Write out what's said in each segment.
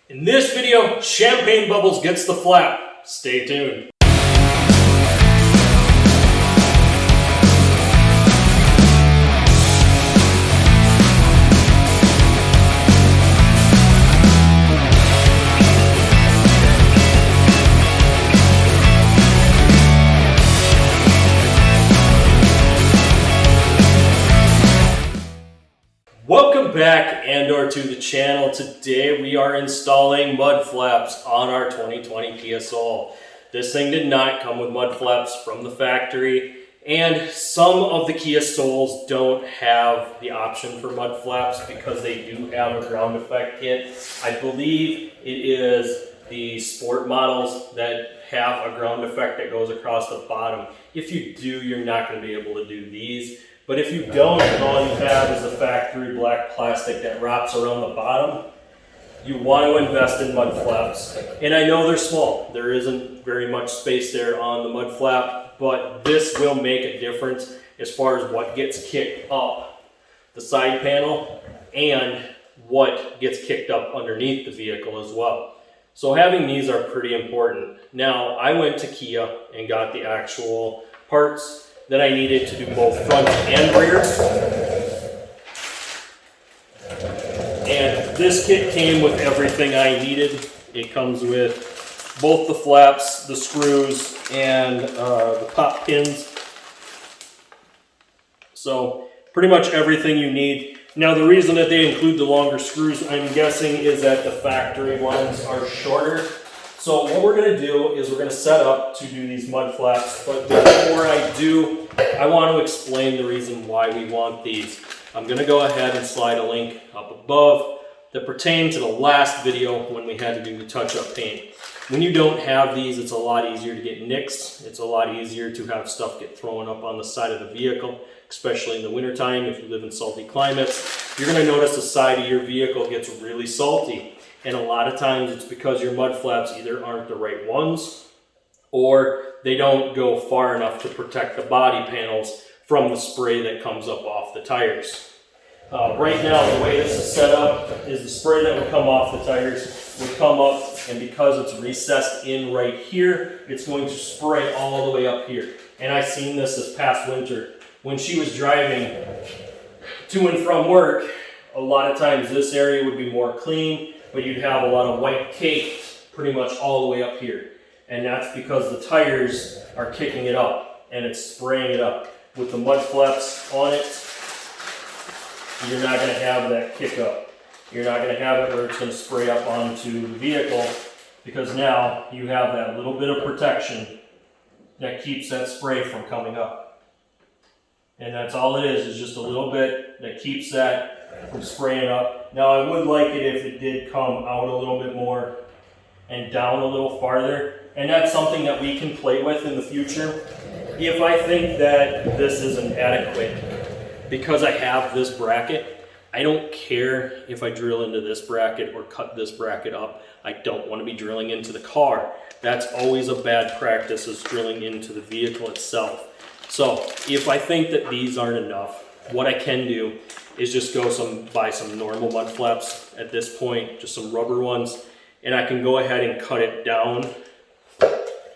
In this video, Champagne Bubbles gets the flap. Stay tuned. Welcome back and/or to the channel. Today we are installing mud flaps on our 2020 Kia Soul. This thing did not come with mud flaps from the factory, and some of the Kia Souls don't have the option for mud flaps because they do have a ground effect kit. I believe it is the sport models that have a ground effect that goes across the bottom. If you do, you're not going to be able to do these. But if you don't, and all you have is the factory black plastic that wraps around the bottom, you want to invest in mud flaps. And I know they're small. There isn't very much space there on the mud flap, but this will make a difference as far as what gets kicked up the side panel and what gets kicked up underneath the vehicle as well. So having these are pretty important. Now, I went to Kia and got the actual parts that I needed to do both front and rear. And this kit came with everything I needed. It comes with both the flaps, the screws, and the pop pins. So pretty much everything you need. Now the reason that they include the longer screws, I'm guessing, is that the factory ones are shorter. So what we're going to do is we're going to set up to do these mud flaps, but before I do, I want to explain the reason why we want these. I'm going to go ahead and slide a link up above that pertained to the last video when we had to do the touch-up paint. When you don't have these, it's a lot easier to get nicks. It's a lot easier to have stuff get thrown up on the side of the vehicle, especially in the wintertime if you live in salty climates. You're going to notice the side of your vehicle gets really salty. And a lot of times it's because your mud flaps either aren't the right ones or they don't go far enough to protect the body panels from the spray that comes up off the tires. Right now, the way this is set up is the spray that would come off the tires would come up, and because it's recessed in right here, it's going to spray all the way up here. And I seen this past winter when she was driving to and from work. A lot of times this area would be more clean, but you'd have a lot of white cake pretty much all the way up here. And that's because the tires are kicking it up and it's spraying it up. With the mud flaps on it, you're not going to have that kick up. You're not going to have it where it's going to spray up onto the vehicle, because now you have that little bit of protection that keeps that spray from coming up. And that's all it is just a little bit that keeps that from spraying up. Now I would like it if it did come out a little bit more and down a little farther, and that's something that we can play with in the future. If I think that this isn't adequate, because I have this bracket, I don't care if I drill into this bracket or cut this bracket up. I don't want to be drilling into the car. That's always a bad practice, is drilling into the vehicle itself. So if I think that these aren't enough, what I can do is just buy some normal mud flaps at this point, just some rubber ones, and I can go ahead and cut it down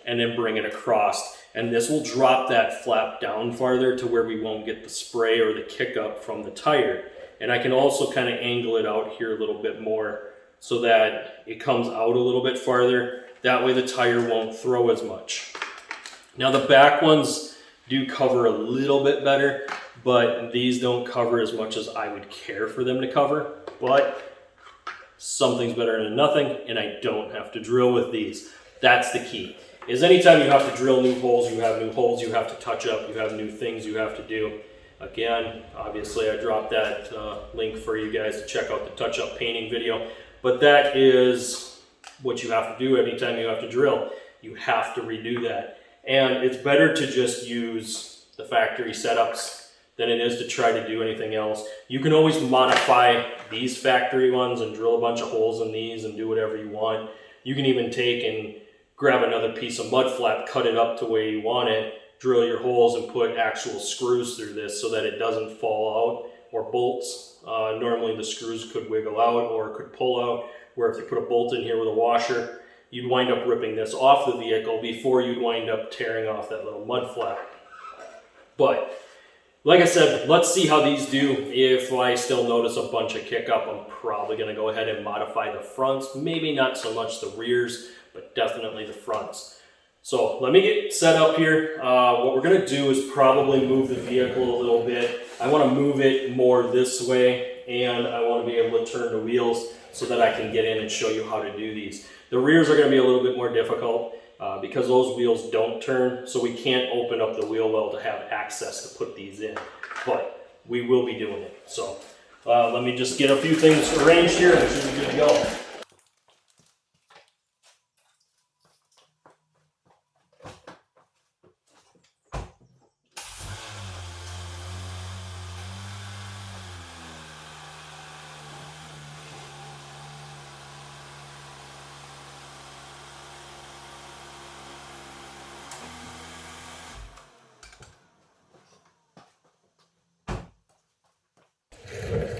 and then bring it across. And this will drop that flap down farther to where we won't get the spray or the kick up from the tire. And I can also kind of angle it out here a little bit more so that it comes out a little bit farther. That way the tire won't throw as much. Now the back ones do cover a little bit better, but these don't cover as much as I would care for them to cover. But something's better than nothing, and I don't have to drill with these. That's the key. Is anytime you have to drill new holes, you have new holes you have to touch up, you have new things you have to do. Again, obviously I dropped that link for you guys to check out the touch-up painting video, but that is what you have to do anytime you have to drill. You have to redo that. And it's better to just use the factory setups than it is to try to do anything else. You can always modify these factory ones and drill a bunch of holes in these and do whatever you want. You can even take and grab another piece of mud flap, cut it up to where you want it, drill your holes and put actual screws through this so that it doesn't fall out, or bolts. Normally the screws could wiggle out or could pull out. where if you put a bolt in here with a washer, you'd wind up ripping this off the vehicle before you'd wind up tearing off that little mud flap. But like I said, let's see how these do. If I still notice a bunch of kick up, I'm probably going to go ahead and modify the fronts. Maybe not so much the rears, but definitely the fronts. So let me get set up here. What we're going to do is probably move the vehicle a little bit. I want to move it more this way, and I want to be able to turn the wheels so that I can get in and show you how to do these. The rears are going to be a little bit more difficult because those wheels don't turn, so we can't open up the wheel well to have access to put these in. But we will be doing it. So let me just get a few things arranged here and we should be good to go.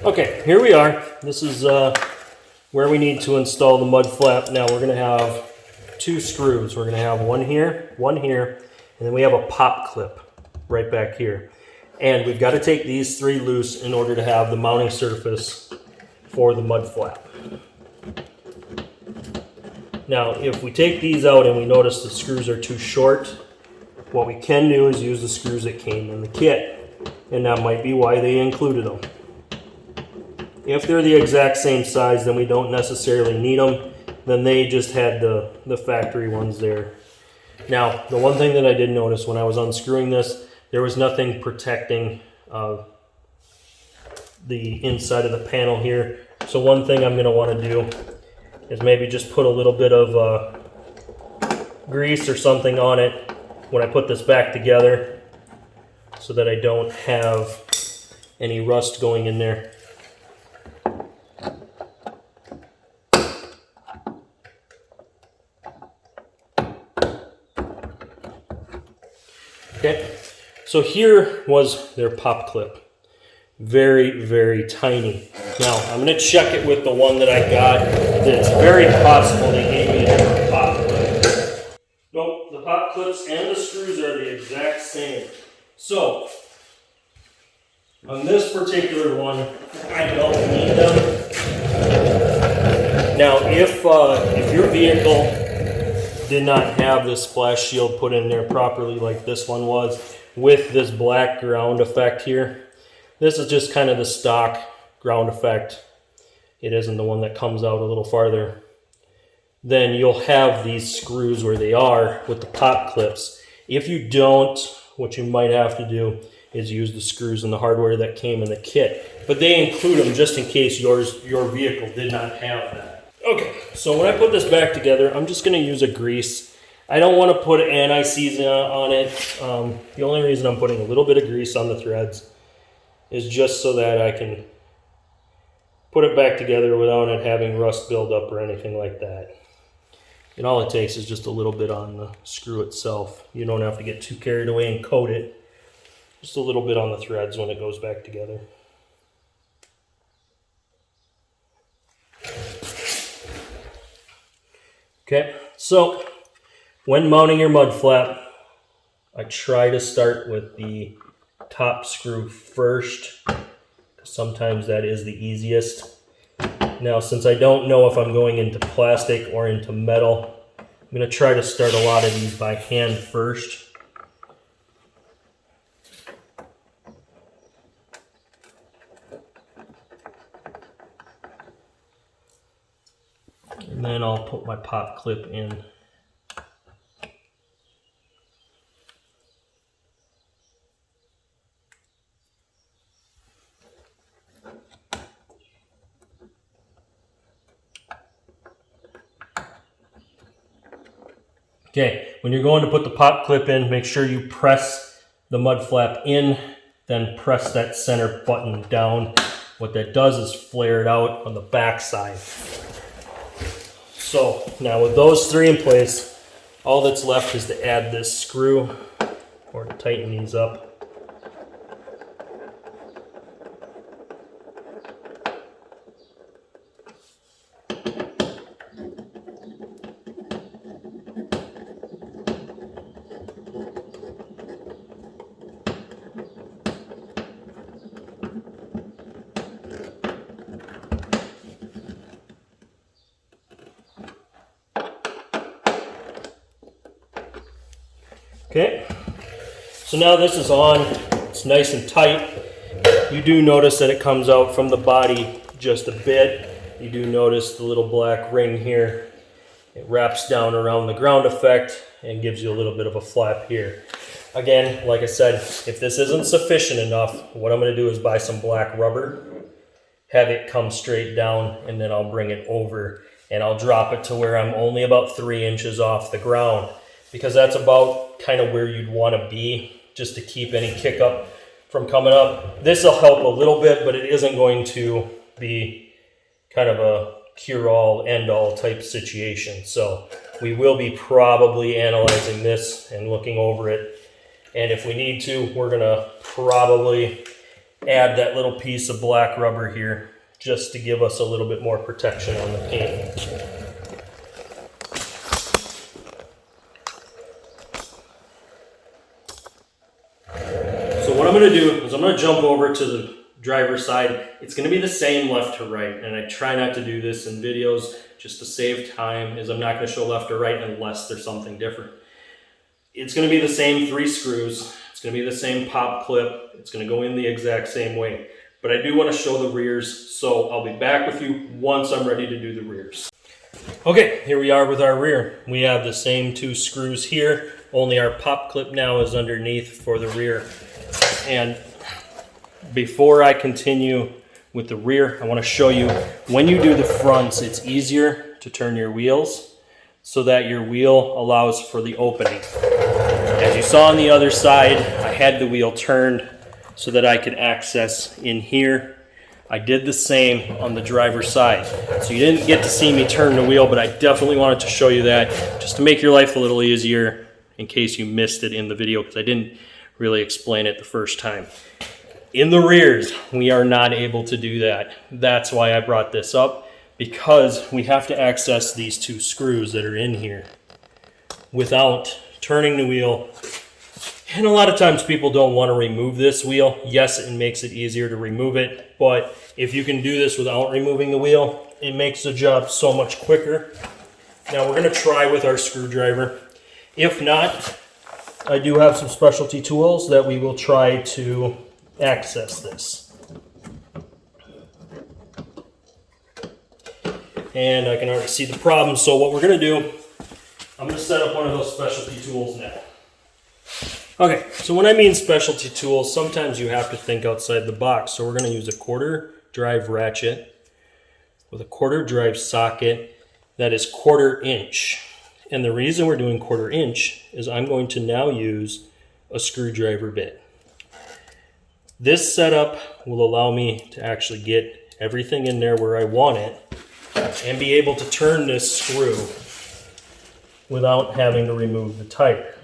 Okay, here we are. This is where we need to install the mud flap. Now we're going to have 2 screws. We're going to have one here, and then we have a pop clip right back here. And we've got to take these 3 loose in order to have the mounting surface for the mud flap. Now, if we take these out and we notice the screws are too short, what we can do is use the screws that came in the kit. And that might be why they included them. If they're the exact same size, then we don't necessarily need them. Then they just had the factory ones there. Now, the one thing that I did notice when I was unscrewing this, there was nothing protecting the inside of the panel here. So one thing I'm going to want to do is maybe just put a little bit of grease or something on it when I put this back together so that I don't have any rust going in there. Okay, so here was their pop clip. Very, very tiny. Now, I'm going to check it with the one that I got. It's very possible they gave me a different pop clip. Nope, the pop clips and the screws are the exact same. So, on this particular one, I don't need them. Now, if your vehicle did not have this splash shield put in there properly like this one was, with this black ground effect here, this is just kind of the stock ground effect. It isn't the one that comes out a little farther. Then you'll have these screws where they are with the pop clips. If you don't, what you might have to do is use the screws and the hardware that came in the kit. But they include them just in case your vehicle did not have that. Okay, so when I put this back together, I'm just going to use a grease. I don't want to put anti-seize on it. The only reason I'm putting a little bit of grease on the threads is just so that I can put it back together without it having rust build up or anything like that. And all it takes is just a little bit on the screw itself. You don't have to get too carried away and coat it. Just a little bit on the threads when it goes back together. Okay, so when mounting your mud flap, I try to start with the top screw first. Sometimes that is the easiest. Now, since I don't know if I'm going into plastic or into metal, I'm going to try to start a lot of these by hand first. And then I'll put my pop clip in. Okay, when you're going to put the pop clip in, make sure you press the mud flap in, then press that center button down. What that does is flare it out on the back side. So now with those 3 in place, all that's left is to add this screw or to tighten these up. Okay, so now this is on, it's nice and tight. You do notice that it comes out from the body just a bit. You do notice the little black ring here. It wraps down around the ground effect and gives you a little bit of a flap here. Again, like I said, if this isn't sufficient enough, what I'm going to do is buy some black rubber, have it come straight down, and then I'll bring it over and I'll drop it to where I'm only about 3 inches off the ground, because that's about kind of where you'd want to be just to keep any kick up from coming up. This will help a little bit, but it isn't going to be kind of a cure-all, end-all type situation. So we will be probably analyzing this and looking over it. And if we need to, we're going to probably add that little piece of black rubber here just to give us a little bit more protection on the paint. So what I'm going to do is I'm going to jump over to the driver's side. It's going to be the same left to right, and I try not to do this in videos just to save time, as I'm not going to show left or right unless there's something different. It's going to be the same 3 screws. It's going to be the same pop clip. It's going to go in the exact same way. But I do want to show the rears, so I'll be back with you once I'm ready to do the rears. Okay, here we are with our rear. We have the same 2 screws here, only our pop clip now is underneath for the rear. And before I continue with the rear, I want to show you, when you do the fronts, it's easier to turn your wheels so that your wheel allows for the opening. As you saw on the other side, I had the wheel turned so that I could access in here. I did the same on the driver's side. So you didn't get to see me turn the wheel, but I definitely wanted to show you that just to make your life a little easier in case you missed it in the video, because I didn't really explain it the first time. In the rears, we are not able to do that. That's why I brought this up, because we have to access these 2 screws that are in here without turning the wheel. And a lot of times people don't want to remove this wheel. Yes, it makes it easier to remove it, but if you can do this without removing the wheel, it makes the job so much quicker. Now we're going to try with our screwdriver. If not, I do have some specialty tools that we will try to access this. And I can already see the problem, so what we're going to do, I'm going to set up one of those specialty tools now. Okay, so when I mean specialty tools, sometimes you have to think outside the box. So we're going to use a 1/4 drive ratchet with a 1/4 drive socket that is 1/4 inch. And the reason we're doing 1/4 inch is I'm going to now use a screwdriver bit. This setup will allow me to actually get everything in there where I want it and be able to turn this screw without having to remove the tire.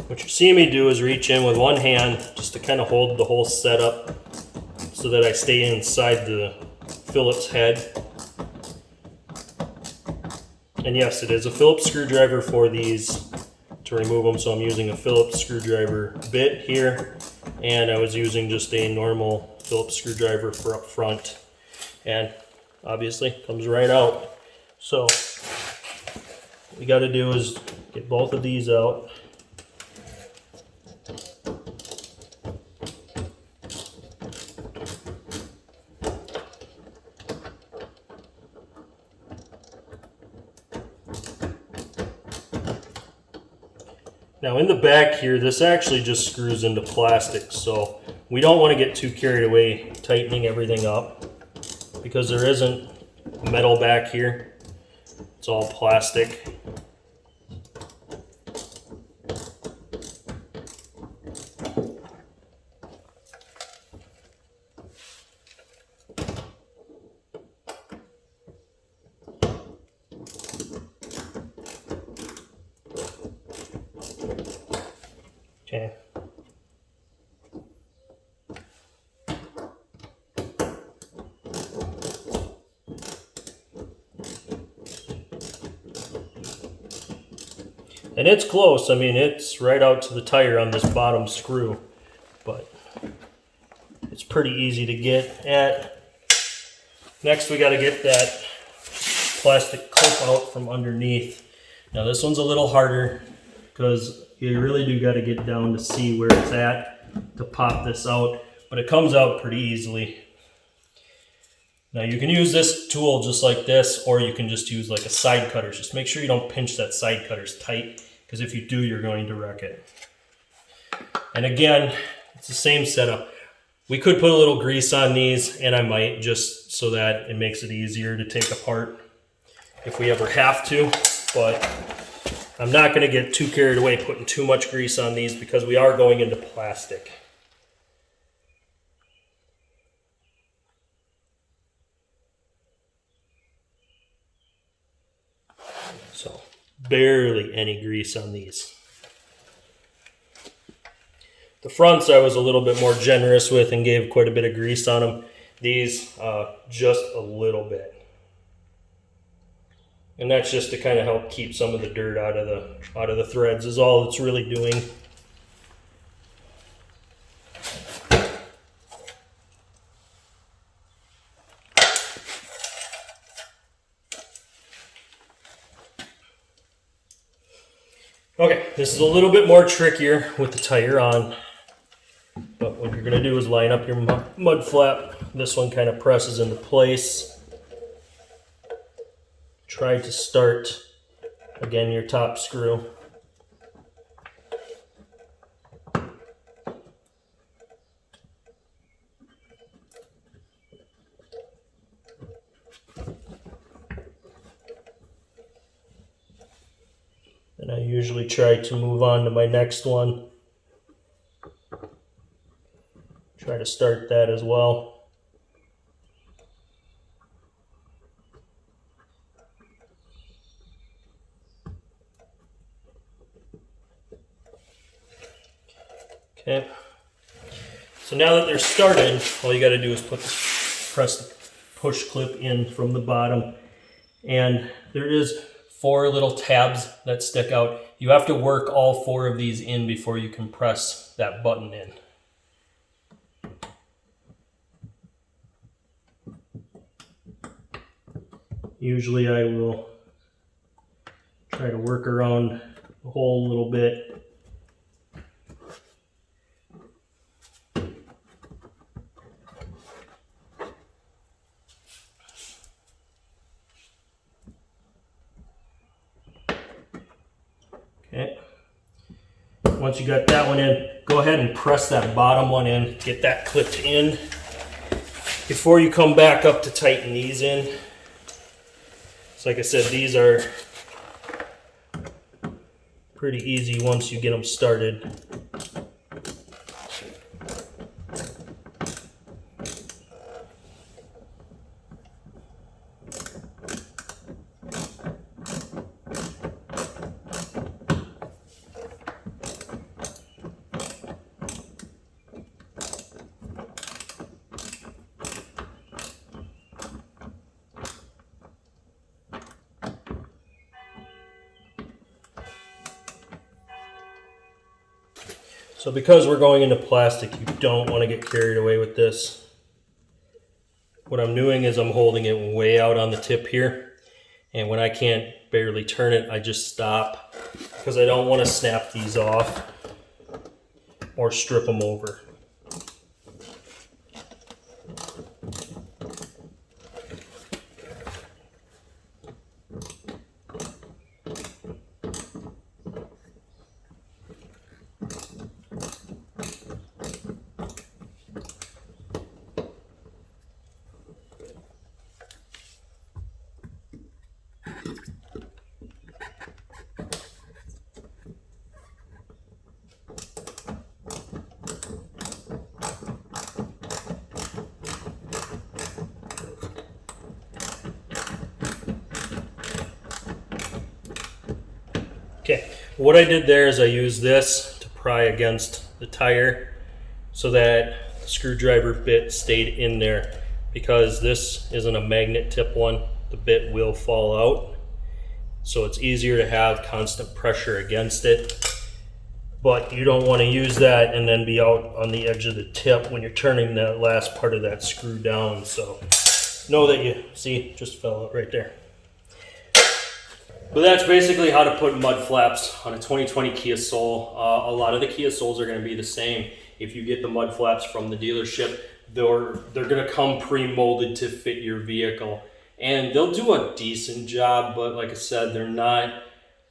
What you're seeing me do is reach in with one hand just to kind of hold the whole setup so that I stay inside the Phillips head. And yes, it is a Phillips screwdriver for these to remove them, so I'm using a Phillips screwdriver bit here, and I was using just a normal Phillips screwdriver for up front, and obviously comes right out. So what we got to do is get both of these out. Now in the back here, this actually just screws into plastic, so we don't want to get too carried away tightening everything up, because there isn't metal back here. It's all plastic. Okay. And it's close. I mean, it's right out to the tire on this bottom screw, but it's pretty easy to get at. Next, we got to get that plastic clip out from underneath. Now this one's a little harder because you really do got to get down to see where it's at to pop this out, but it comes out pretty easily. Now you can use this tool just like this, or you can just use like a side cutter. Just make sure you don't pinch that side cutters tight, because if you do, you're going to wreck it. And again, it's the same setup. We could put a little grease on these, and I might, just so that it makes it easier to take apart if we ever have to, but I'm not going to get too carried away putting too much grease on these because we are going into plastic. So barely any grease on these. The fronts I was a little bit more generous with and gave quite a bit of grease on them. These, just a little bit. And that's just to kind of help keep some of the dirt out of the threads is all it's really doing. Okay, this is a little bit more trickier with the tire on, but what you're going to do is line up your mud flap. This one kind of presses into place. Try to start, again, your top screw. And I usually try to move on to my next one. Try to start that as well. Okay, so now that they're started, all you got to do is press the push clip in from the bottom, and there is 4 little tabs that stick out. You have to work all 4 of these in before you can press that button in. Usually I will try to work around the hole a little bit. Okay. Once you got that one in, go ahead and press that bottom one in, get that clipped in before you come back up to tighten these in. So like I said, these are pretty easy once you get them started. So because we're going into plastic, you don't want to get carried away with this. What I'm doing is I'm holding it way out on the tip here, and when I can't barely turn it, I just stop because I don't want to snap these off or strip them over. Okay, what I did there is I used this to pry against the tire so that the screwdriver bit stayed in there. Because this isn't a magnet tip one, the bit will fall out. so it's easier to have constant pressure against it. But you don't want to use that and then be out on the edge of the tip when you're turning that last part of that screw down. So know that you see, just fell out right there. But that's basically how to put mud flaps on a 2020 Kia Soul. A lot of the Kia Souls are going to be the same. If you get the mud flaps from the dealership, they're going to come pre-molded to fit your vehicle. And they'll do a decent job, but like I said, they're not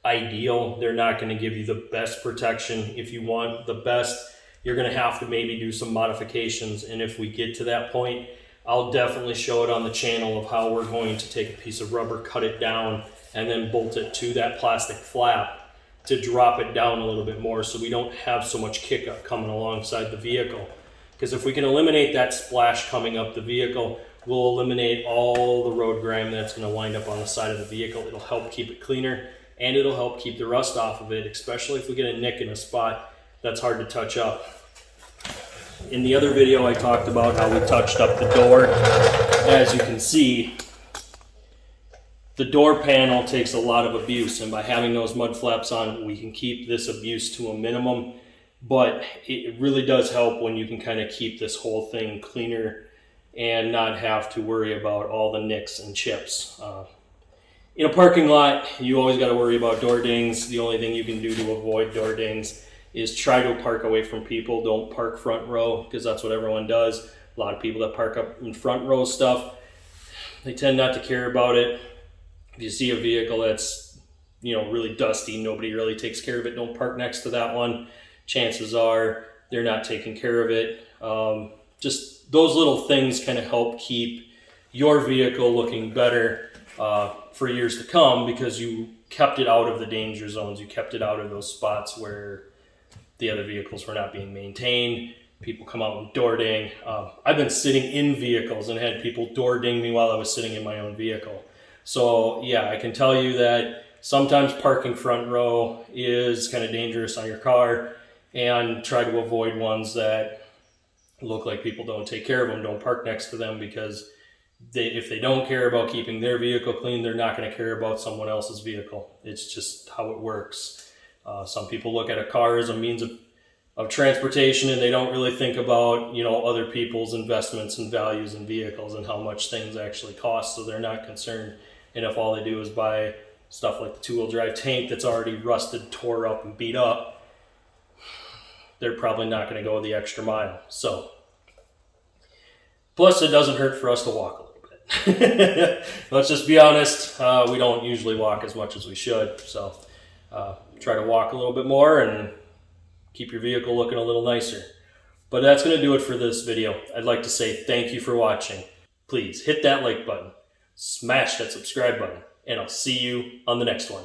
ideal. They're not going to give you the best protection. If you want the best, you're going to have to maybe do some modifications. And if we get to that point, I'll definitely show it on the channel of how we're going to take a piece of rubber, cut it down, and then bolt it to that plastic flap to drop it down a little bit more so we don't have so much kick up coming alongside the vehicle. Because if we can eliminate that splash coming up the vehicle, we'll eliminate all the road grime that's going to wind up on the side of the vehicle. It'll help keep it cleaner, and it'll help keep the rust off of it, especially if we get a nick in a spot that's hard to touch up. In the other video, I talked about how we touched up the door. As you can see, the door panel takes a lot of abuse, and by having those mud flaps on, we can keep this abuse to a minimum. But it really does help when you can kind of keep this whole thing cleaner and not have to worry about all the nicks and chips. In a parking lot, you always got to worry about door dings. The only thing you can do to avoid door dings is try to park away from people. Don't park front row, because that's what everyone does. A lot of people that park up in front row stuff, they tend not to care about it. If you see a vehicle that's, really dusty, nobody really takes care of it, don't park next to that one. Chances are they're not taking care of it. Just those little things kind of help keep your vehicle looking better for years to come, because you kept it out of the danger zones. You kept it out of those spots where the other vehicles were not being maintained. People come out and door ding. I've been sitting in vehicles and had people door ding me while I was sitting in my own vehicle. So yeah, I can tell you that sometimes parking front row is kind of dangerous on your car, and try to avoid ones that look like people don't take care of them. Don't park next to them, because if they don't care about keeping their vehicle clean, they're not going to care about someone else's vehicle. It's just how it works. Some people look at a car as a means of transportation, and they don't really think about, other people's investments and values in vehicles and how much things actually cost. So they're not concerned. And if all they do is buy stuff like the two-wheel drive tank that's already rusted, tore up, and beat up, they're probably not going to go the extra mile. So, plus it doesn't hurt for us to walk a little bit. Let's just be honest, we don't usually walk as much as we should. So try to walk a little bit more and keep your vehicle looking a little nicer. But that's going to do it for this video. I'd like to say thank you for watching. Please hit that like button, smash that subscribe button, and I'll see you on the next one.